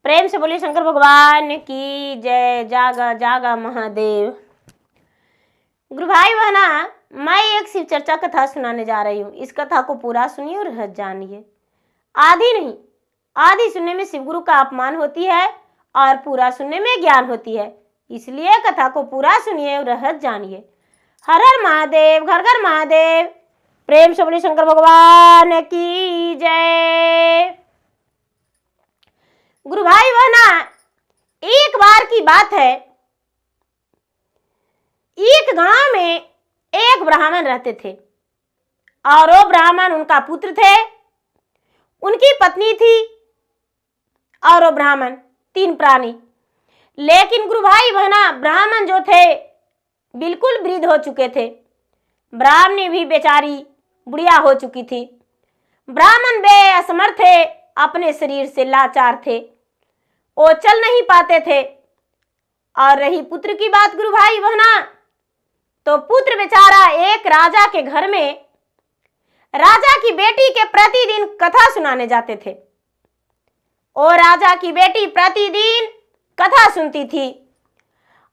प्रेम से बोलिए शंकर भगवान की जय। जागा जागा महादेव। गुरु भाई बहना, मैं एक शिव चर्चा कथा सुनाने जा रही हूँ। इस कथा को पूरा सुनिए और रहस्य जानिए। आधी नहीं, आधी सुनने में शिव गुरु का अपमान होती है और पूरा सुनने में ज्ञान होती है। इसलिए कथा को पूरा सुनिए और रहस्य जानिए। हर हर महादेव, घर घर महादेव। प्रेम से बोलिए शंकर भगवान की जय। गुरु भाई बहना, एक बार की बात है, एक गांव में एक ब्राह्मण रहते थे और वो ब्राह्मण उनका पुत्र थे, उनकी पत्नी थी और वो ब्राह्मण, 3 प्राणी। लेकिन गुरु भाई बहना, ब्राह्मण जो थे बिल्कुल वृद्ध हो चुके थे। ब्राह्मणी भी बेचारी बुढ़िया हो चुकी थी। ब्राह्मण बे असमर्थ थे, अपने शरीर से लाचार थे, वो चल नहीं पाते थे। और रही पुत्र की बात गुरु भाई बहना, तो पुत्र बेचारा एक राजा के घर में राजा की बेटी के प्रतिदिन कथा सुनाने जाते थे। और राजा की बेटी प्रतिदिन कथा सुनती थी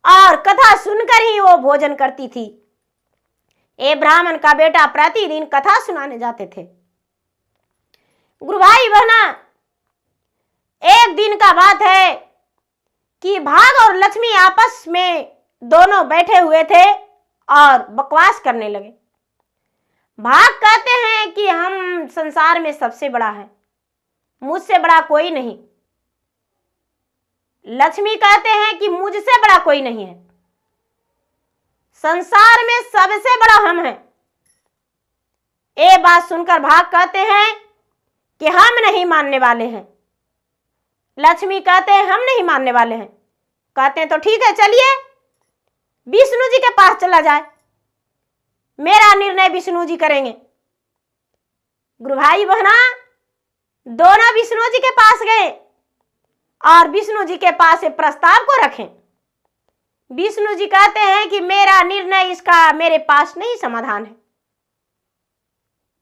और कथा सुनकर ही वो भोजन करती थी। ये ब्राह्मण का बेटा प्रतिदिन कथा सुनाने जाते थे। गुरु भाई बहना, एक दिन का बात है कि भाग और लक्ष्मी आपस में दोनों बैठे हुए थे और बकवास करने लगे। भाग कहते हैं कि हम संसार में सबसे बड़ा है, मुझसे बड़ा कोई नहीं। लक्ष्मी कहते हैं कि मुझसे बड़ा कोई नहीं है, संसार में सबसे बड़ा हम हैं। ये बात सुनकर भाग कहते हैं कि हम नहीं मानने वाले हैं। लक्ष्मी कहते हैं हम नहीं मानने वाले हैं। कहते हैं तो ठीक है, चलिए विष्णु जी के पास चला जाए, मेरा निर्णय विष्णु जी करेंगे। गुरु भाई बहना, दोनों विष्णु जी के पास गए और विष्णु जी के पास से प्रस्ताव को रखें। विष्णु जी कहते हैं कि मेरा निर्णय इसका मेरे पास नहीं समाधान है,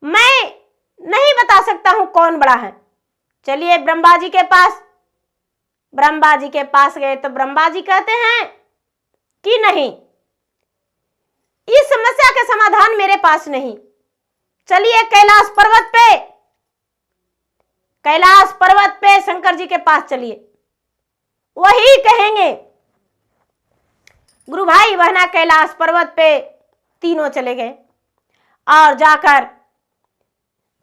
मैं नहीं बता सकता हूं कौन बड़ा है। चलिए ब्रह्मा जी के पास। ब्रह्मा जी के पास गए तो ब्रह्मा जी कहते हैं कि नहीं, इस समस्या का समाधान मेरे पास नहीं। चलिए कैलाश पर्वत पे शंकर जी के पास चलिए, वही कहेंगे। गुरु भाई बहना, कैलाश पर्वत पे तीनों चले गए और जाकर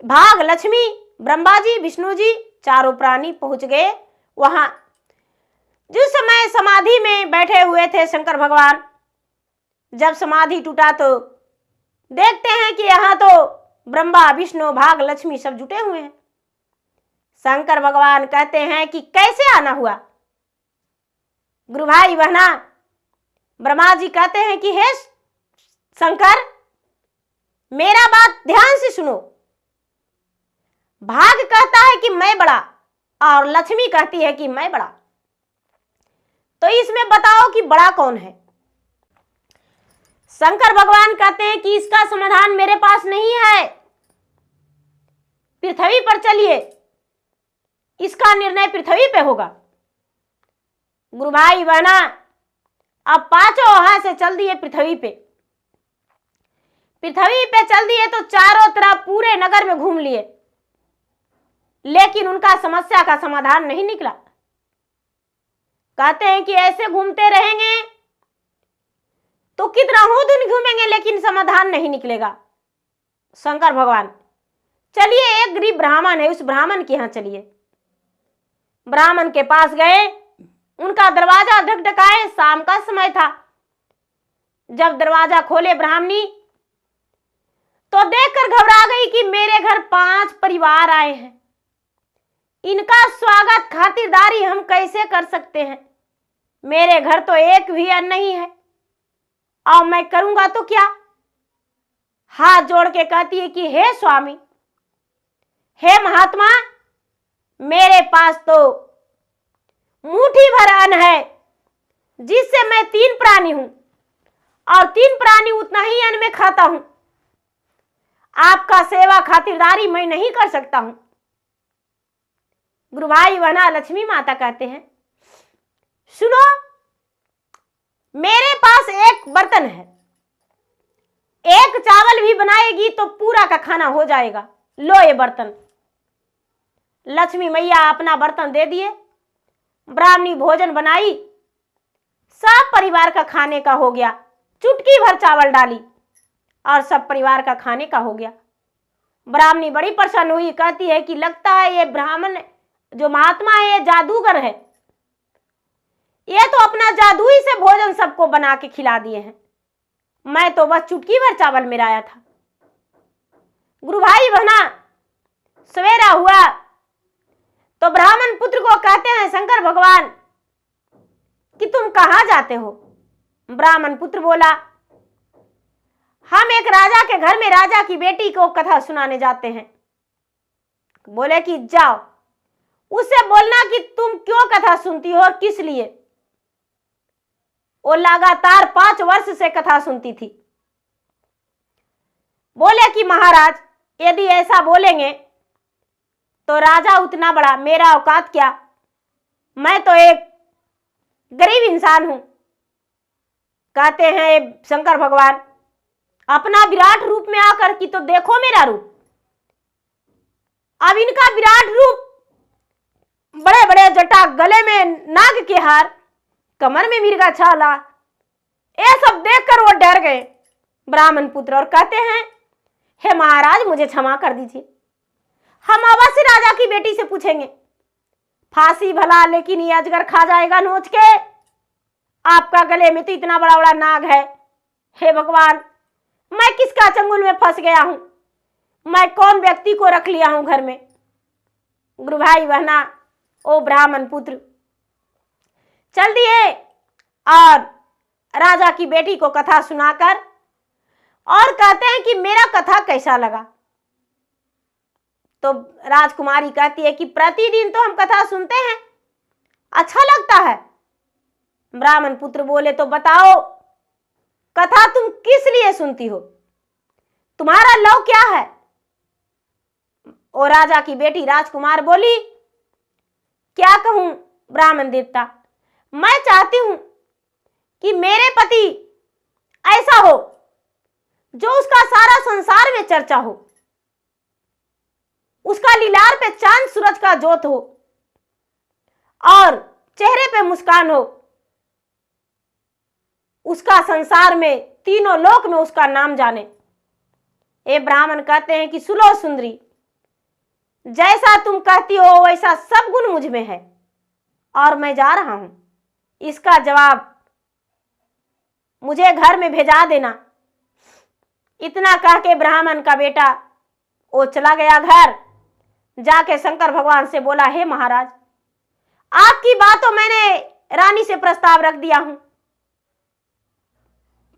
भाग, लक्ष्मी, ब्रह्मा जी, विष्णु जी, चारों प्राणी पहुंच गए वहां। जिस समय समाधि में बैठे हुए थे शंकर भगवान, जब समाधि टूटा तो देखते हैं कि यहाँ तो ब्रह्मा, विष्णु, भाग, लक्ष्मी सब जुटे हुए हैं। शंकर भगवान कहते हैं कि कैसे आना हुआ। गुरु भाई बहना, ब्रह्मा जी कहते हैं कि हे शंकर, मेरा बात ध्यान से सुनो। भाग कहता है कि मैं बड़ा और लक्ष्मी कहती है कि मैं बड़ा, तो इसमें बताओ कि बड़ा कौन है। शंकर भगवान कहते हैं कि इसका समाधान मेरे पास नहीं है, पृथ्वी पर चलिए, इसका निर्णय पृथ्वी पे होगा। गुरु भाई बहना, अब पांचों वहां से चल दिए पृथ्वी पे। पृथ्वी पे चल दिए तो चारों तरफ पूरे नगर में घूम लिए, लेकिन उनका समस्या का समाधान नहीं निकला। कहते हैं कि ऐसे घूमते रहेंगे तो कितना हो दिन घूमेंगे, लेकिन समाधान नहीं निकलेगा। शंकर भगवान, चलिए एक गरीब ब्राह्मण है, उस ब्राह्मण के यहां चलिए। ब्राह्मण के पास गए, उनका दरवाजा ढकढकाए, शाम का समय था। जब दरवाजा खोले ब्राह्मणी तो देखकर घबरा गई कि मेरे घर 5 परिवार आए हैं, इनका स्वागत खातिरदारी हम कैसे कर सकते हैं। मेरे घर तो एक भी अन्न नहीं है और मैं करूंगा तो क्या। हाथ जोड़ के कहती है कि हे स्वामी, हे महात्मा, मेरे पास तो मुट्ठी भर अन्न है, जिससे मैं 3 प्राणी हूं और 3 प्राणी उतना ही अन्न में खाता हूं। आपका सेवा खातिरदारी मैं नहीं कर सकता हूं। गुरु भाई बहना लक्ष्मी माता कहते हैं, सुनो, मेरे पास एक बर्तन है, एक चावल भी बनाएगी तो पूरा का खाना हो जाएगा, लो ये बर्तन। लक्ष्मी मैया अपना बर्तन दे दिए, ब्राह्मणी भोजन बनाई, सब परिवार का खाने का हो गया, चुटकी भर चावल डाली और सब परिवार का खाने का हो गया। ब्राह्मणी बड़ी प्रसन्न हुई, कहती है कि लगता है ये ब्राह्मण जो महात्मा है ये जादूगर है, ये तो अपना जादू ही से भोजन सबको बना के खिला दिए हैं, मैं तो बस चुटकी भर चावल मिलाया था। गुरु भाई बहना सवेरा हुआ तो ब्राह्मण पुत्र को कहते हैं शंकर भगवान कि तुम कहां जाते हो। ब्राह्मण पुत्र बोला, हम एक राजा के घर में राजा की बेटी को कथा सुनाने जाते हैं। बोले कि जाओ, उससे बोलना कि तुम क्यों कथा सुनती हो और किस लिए। वो लगातार 5 वर्ष से कथा सुनती थी। बोले कि महाराज यदि ऐसा बोलेंगे तो राजा उतना बड़ा, मेरा औकात क्या, मैं तो एक गरीब इंसान हूं। कहते हैं शंकर भगवान अपना विराट रूप में आकर कि तो देखो मेरा रूप। अब इनका विराट रूप, बड़े बड़े जटा, गले में नाग के हार, कमर में मिर्गा छाला, ये सब देखकर वो डर गए ब्राह्मण पुत्र और कहते हैं, हे महाराज मुझे क्षमा कर दीजिए, हम अवश्य राजा की बेटी से पूछेंगे। फांसी भला, लेकिन ये अजगर खा जाएगा नोच के। आपका गले में तो इतना बड़ा बड़ा नाग है। हे भगवान, मैं किसका चंगुल में फंस गया हूं, मैं कौन व्यक्ति को रख लिया हूं घर में। गुरु भाई बहना, ओ ब्राह्मण पुत्र चल दिए और राजा की बेटी को कथा सुनाकर और कहते हैं कि मेरा कथा कैसा लगा। तो राजकुमारी कहती है कि प्रतिदिन तो हम कथा सुनते हैं, अच्छा लगता है। ब्राह्मण पुत्र बोले, तो बताओ कथा तुम किस लिए सुनती हो, तुम्हारा लव क्या है। और राजा की बेटी राजकुमार बोली, क्या कहूं ब्राह्मण देवता, मैं चाहती हूं कि मेरे पति ऐसा हो जो उसका सारा संसार में चर्चा हो, उसका लीलार पे चांद सूरज का जोत हो और चेहरे पे मुस्कान हो, उसका संसार में तीनों लोक में उसका नाम जाने। ये ब्राह्मण कहते हैं कि सुनो सुंदरी, जैसा तुम कहती हो वैसा सब गुण मुझ में है और मैं जा रहा हूं, इसका जवाब मुझे घर में भेजा देना। इतना कह के ब्राह्मण का बेटा वो चला गया घर। जाके शंकर भगवान से बोला, हे महाराज आपकी बात तो मैंने रानी से प्रस्ताव रख दिया हूं।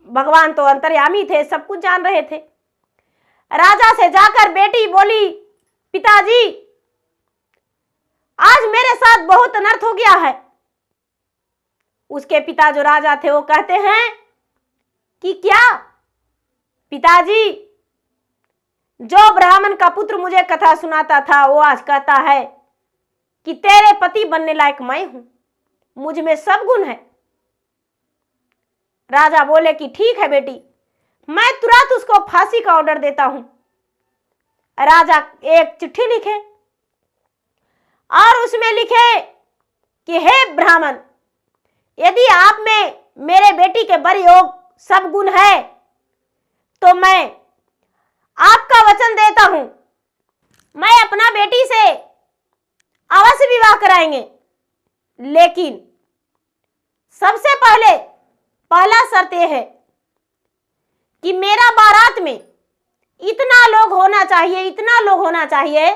भगवान तो अंतर्यामी थे, सब कुछ जान रहे थे। राजा से जाकर बेटी बोली, पिताजी आज मेरे साथ बहुत अनर्थ हो गया है। उसके पिता जो राजा थे वो कहते हैं कि क्या। पिताजी, जो ब्राह्मण का पुत्र मुझे कथा सुनाता था वो आज कहता है कि तेरे पति बनने लायक मैं हूं, मुझ में सब गुण है। राजा बोले कि ठीक है बेटी, मैं तुरंत उसको फांसी का ऑर्डर देता हूं। राजा एक चिट्ठी लिखे और उसमें लिखे कि हे ब्राह्मण, यदि आप में मेरे बेटी के बर योग सब गुण है तो मैं आपका वचन देता हूं, मैं अपना बेटी से अवश्य विवाह कराएंगे, लेकिन सबसे पहला शर्त यह है कि मेरा बारात में इतना लोग होना चाहिए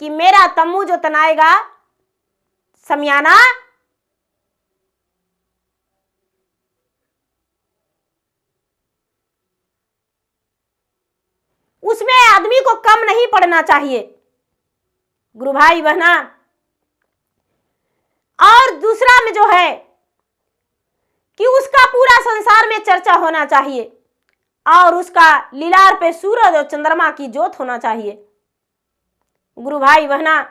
कि मेरा तम्बू जो तनाएगा, समियाना, उसमें आदमी को कम नहीं पड़ना चाहिए। गुरु भाई बहना, और दूसरा में जो है कि उसका पूरा संसार में चर्चा होना चाहिए और उसका लीलार पे सूरज और चंद्रमा की ज्योत होना चाहिए। गुरु भाई बहना,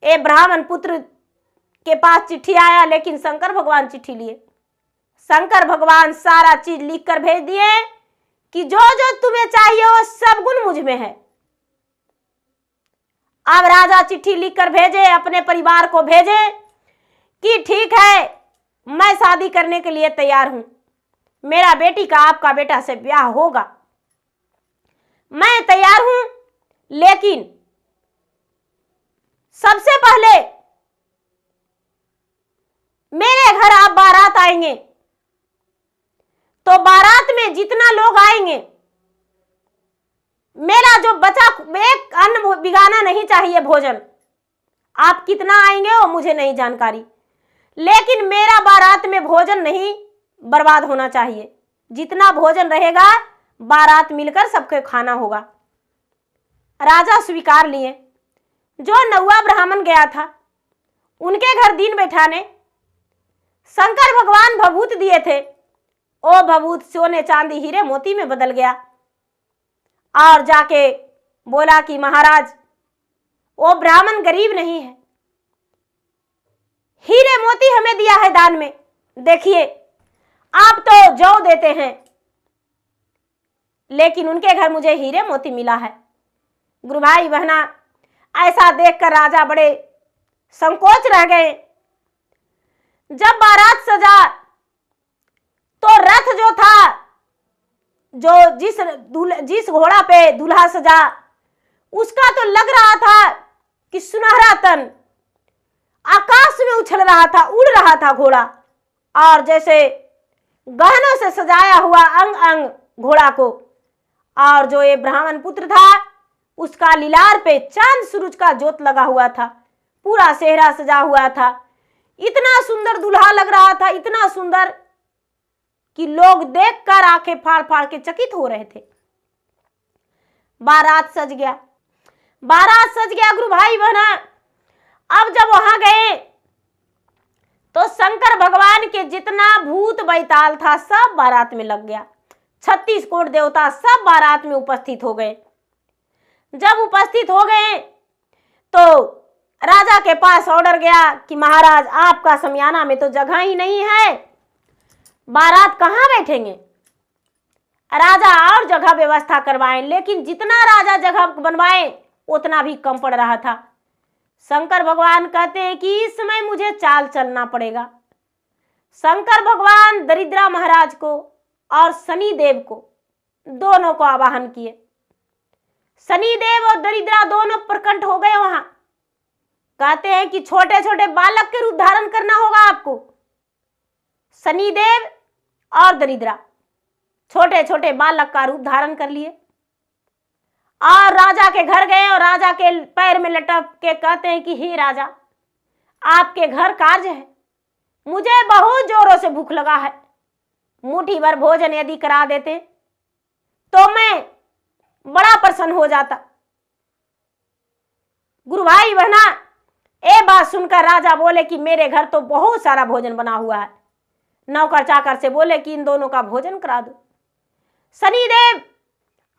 ये ब्राह्मण पुत्र के पास चिट्ठी आया, लेकिन शंकर भगवान चिट्ठी लिए। शंकर भगवान सारा चीज लिख कर भेज दिए कि जो जो तुम्हें चाहिए वो सब गुण मुझ में है। अब राजा चिट्ठी लिख कर भेजे, अपने परिवार को भेजे कि ठीक है, मैं शादी करने के लिए तैयार हूं, मेरा बेटी का आपका बेटा से ब्याह होगा, मैं तैयार हूं, लेकिन सबसे पहले मेरे घर आप बारात आएंगे, तो बारात में जितना लोग आएंगे, मेरा जो बचा एक अन्न बिगाना नहीं चाहिए भोजन। आप कितना आएंगे वो मुझे नहीं जानकारी, लेकिन मेरा बारात में भोजन नहीं बर्बाद होना चाहिए। जितना भोजन रहेगा बारात मिलकर सबके खाना होगा। राजा स्वीकार लिए। जो नौवा ब्राह्मण गया था उनके घर दिन बैठाने शंकर भगवान भभूत दिए थे। ओ भभूत सोने चांदी हीरे मोती में बदल गया और जाके बोला कि महाराज वो ब्राह्मण गरीब नहीं है, हीरे मोती हमें दिया है दान में। देखिए आप तो जौ देते हैं, लेकिन उनके घर मुझे हीरे मोती मिला है। गुरु भाई बहना, ऐसा देखकर राजा बड़े संकोच रह गए। जब बारात सजा तो रथ जो था, जो जिस घोड़ा पे दूल्हा सजा, उसका तो लग रहा था कि सुनहरा तन आकाश में उछल रहा था, उड़ रहा था घोड़ा, और जैसे गहनों से सजाया हुआ अंग अंग घोड़ा को। और जो ये ब्राह्मण पुत्र था उसका लीलार पे चांद सूरज का जोत लगा हुआ था, पूरा सेहरा सजा हुआ था। इतना सुंदर दूल्हा लग रहा था, इतना सुंदर कि लोग देखकर आंखें फाड़ फाड़ के चकित हो रहे थे। बारात सज गया, बारात सज गया गुरु भाई बहना। अब जब वहां गए तो शंकर भगवान के जितना भूत बैताल था सब बारात में लग गया। 36 कोट देवता सब बारात में उपस्थित हो गए। जब उपस्थित हो गए तो राजा के पास ऑर्डर गया कि महाराज आपका शमियाना में तो जगह ही नहीं है, बारात कहाँ बैठेंगे। राजा और जगह व्यवस्था करवाएं, लेकिन जितना राजा जगह बनवाए उतना भी कम पड़ रहा था। शंकर भगवान कहते हैं कि इस समय मुझे चाल चलना पड़ेगा। शंकर भगवान दरिद्रा महाराज को और शनिदेव को दोनों को आवाहन किए। शनिदेव और दरिद्रा दोनों प्रकट हो गए वहां। कहते हैं कि छोटे छोटे बालक के रूप धारण करना होगा आपको। शनिदेव और दरिद्रा छोटे छोटे बालक का रूप धारण कर लिए और राजा के घर गए और राजा के पैर में लटक के कहते हैं कि हे राजा, आपके घर कार्य है, मुझे बहुत जोरों से भूख लगा है, मुट्ठी भर भोजन यदि करा देते तो मैं बड़ा प्रसन्न हो जाता। गुरु भाई बहना, ये बात सुनकर राजा बोले कि मेरे घर तो बहुत सारा भोजन बना हुआ है। नौकर चाकर से बोले कि इन दोनों का भोजन करा दो। शनिदेव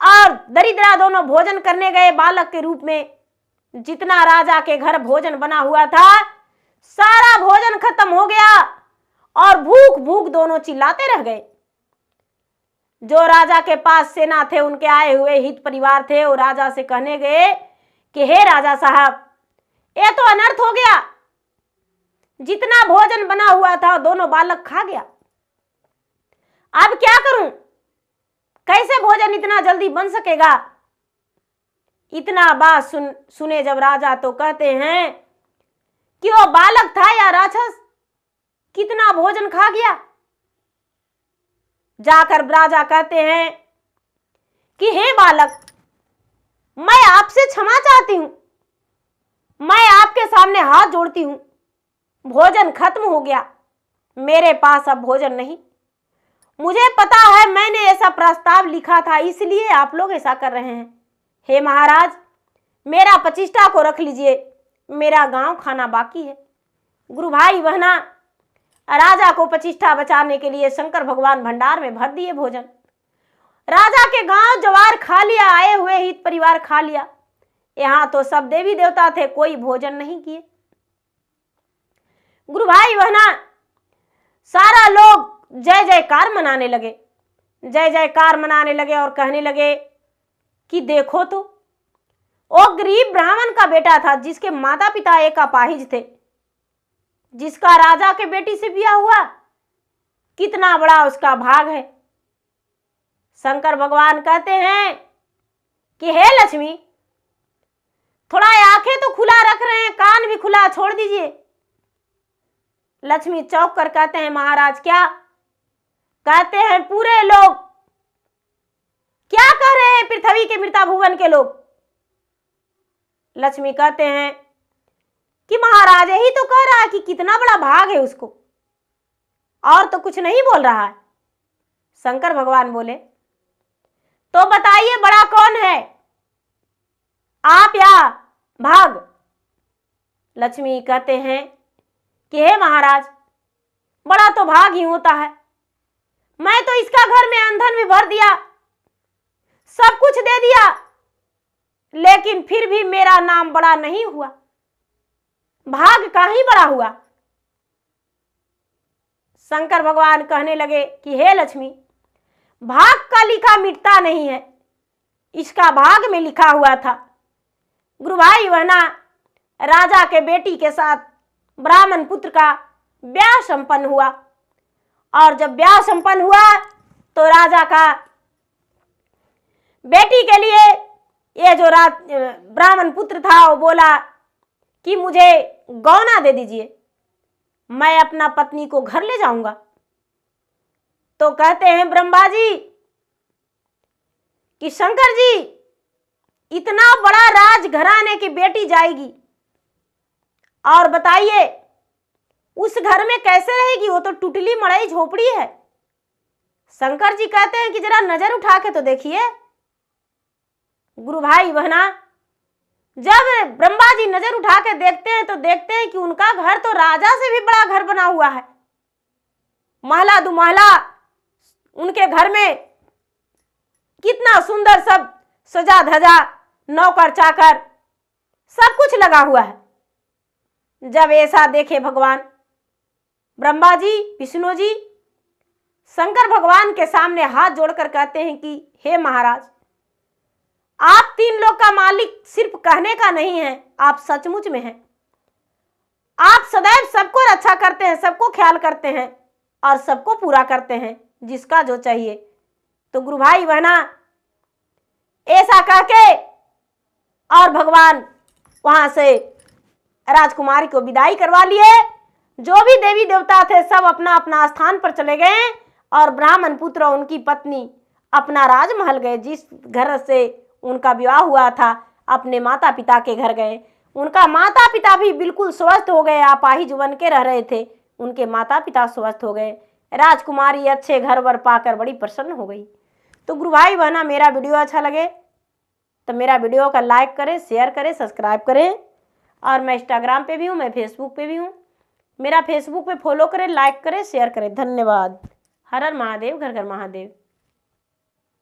और दरिद्रा दोनों भोजन करने गए बालक के रूप में। जितना राजा के घर भोजन बना हुआ था सारा भोजन खत्म हो गया और भूख भूख दोनों चिल्लाते रह गए। जो राजा के पास सेना थे, उनके आए हुए हित परिवार थे, वो राजा से कहने गए कि हे राजा साहब, ये तो अनर्थ हो गया, जितना भोजन बना हुआ था दोनों बालक खा गया, अब क्या करूं, कैसे भोजन इतना जल्दी बन सकेगा। इतना बात सुने जब राजा तो कहते हैं कि वो बालक था या राक्षस, कितना भोजन खा गया। जाकर राजा कहते हैं कि हे बालक, मैं आपसे क्षमा चाहती हूं, मैं आपके सामने हाथ जोड़ती हूं, भोजन खत्म हो गया, मेरे पास अब भोजन नहीं। मुझे पता है मैंने ऐसा प्रस्ताव लिखा था, इसलिए आप लोग ऐसा कर रहे हैं। हे महाराज, मेरा प्रतिष्ठा को रख लीजिए, मेरा गांव खाना बाकी है। गुरु भाई बहना, राजा को प्रतिष्ठा बचाने के लिए शंकर भगवान भंडार में भर दिए भोजन। राजा के गांव जवार खा लिया, आए हुए हित परिवार खा लिया। यहाँ तो सब देवी देवता थे, कोई भोजन नहीं किए। गुरु भाई बहना सारा लोग जय जयकार मनाने लगे, जय जयकार मनाने लगे और कहने लगे कि देखो तो वो गरीब ब्राह्मण का बेटा था जिसके माता पिता एक अपाहिज थे, जिसका राजा के बेटी से ब्याह हुआ, कितना बड़ा उसका भाग है। शंकर भगवान कहते हैं कि हे लक्ष्मी, थोड़ा आंखें तो खुला रख रहे हैं, कान भी खुला छोड़ दीजिए। लक्ष्मी चौंक कर कहते हैं महाराज क्या? कहते हैं पूरे लोग क्या कह रहे हैं, पृथ्वी के मृता भुवन के लोग। लक्ष्मी कहते हैं कि महाराज यही तो कह रहा है कि कितना बड़ा भाग है उसको, और तो कुछ नहीं बोल रहा है। शंकर भगवान बोले तो बताइए बड़ा कौन है, आप या भाग? लक्ष्मी कहते हैं कि हे महाराज, बड़ा तो भाग ही होता है, मैं तो इसका घर में अंधन भी भर दिया, सब कुछ दे दिया, लेकिन फिर भी मेरा नाम बड़ा नहीं हुआ, भाग का ही बड़ा हुआ। शंकर भगवान कहने लगे कि हे लक्ष्मी, भाग का लिखा मिटता नहीं है, इसका भाग में लिखा हुआ था। गुरु भाई बहना राजा के बेटी के साथ ब्राह्मण पुत्र का ब्याह संपन्न हुआ, और जब ब्याह संपन्न हुआ तो राजा का बेटी के लिए ये जो ब्राह्मण पुत्र था वो बोला कि मुझे गौना दे दीजिए, मैं अपना पत्नी को घर ले जाऊंगा। तो कहते हैं ब्रह्मा जी कि शंकर जी, इतना बड़ा राजघराने की बेटी जाएगी, और बताइए उस घर में कैसे रहेगी, वो तो टुटली मड़ई झोपड़ी है। शंकर जी कहते हैं कि जरा नजर उठा के तो देखिए। गुरु भाई बहना जब ब्रह्मा जी नजर उठा के देखते हैं तो देखते हैं कि उनका घर तो राजा से भी बड़ा घर बना हुआ है, महला दुमहला उनके घर में कितना सुंदर सब सजा धजा, नौकर चाकर सब कुछ लगा हुआ है। जब ऐसा देखे भगवान ब्रह्मा जी, विष्णु जी शंकर भगवान के सामने हाथ जोड़कर कहते हैं कि हे महाराज, आप तीन लोक का मालिक सिर्फ कहने का नहीं है, आप सचमुच में हैं। आप सदैव सबको रक्षा करते हैं, सबको ख्याल करते हैं और सबको पूरा करते हैं जिसका जो चाहिए। तो गुरु भाई बहना ऐसा कह के और भगवान वहां से राजकुमारी को विदाई करवा लिए। जो भी देवी देवता थे सब अपना अपना स्थान पर चले गए, और ब्राह्मण पुत्र और उनकी पत्नी अपना राजमहल गए, जिस घर से उनका विवाह हुआ था अपने माता पिता के घर गए। उनका माता पिता भी बिल्कुल स्वस्थ हो गए, अपाहिज बन के रह रहे थे, उनके माता पिता स्वस्थ हो गए। राजकुमारी अच्छे घर वर पाकर बड़ी प्रसन्न हो गई। तो गुरु भाई बहना मेरा वीडियो अच्छा लगे तो मेरा वीडियो का लाइक करें, शेयर करें, सब्सक्राइब करें। और मैं इंस्टाग्राम पे भी हूँ, मैं फेसबुक पे भी हूँ, मेरा फेसबुक पे फॉलो करें, लाइक करें, शेयर करें। धन्यवाद। हर हर महादेव, घर घर महादेव।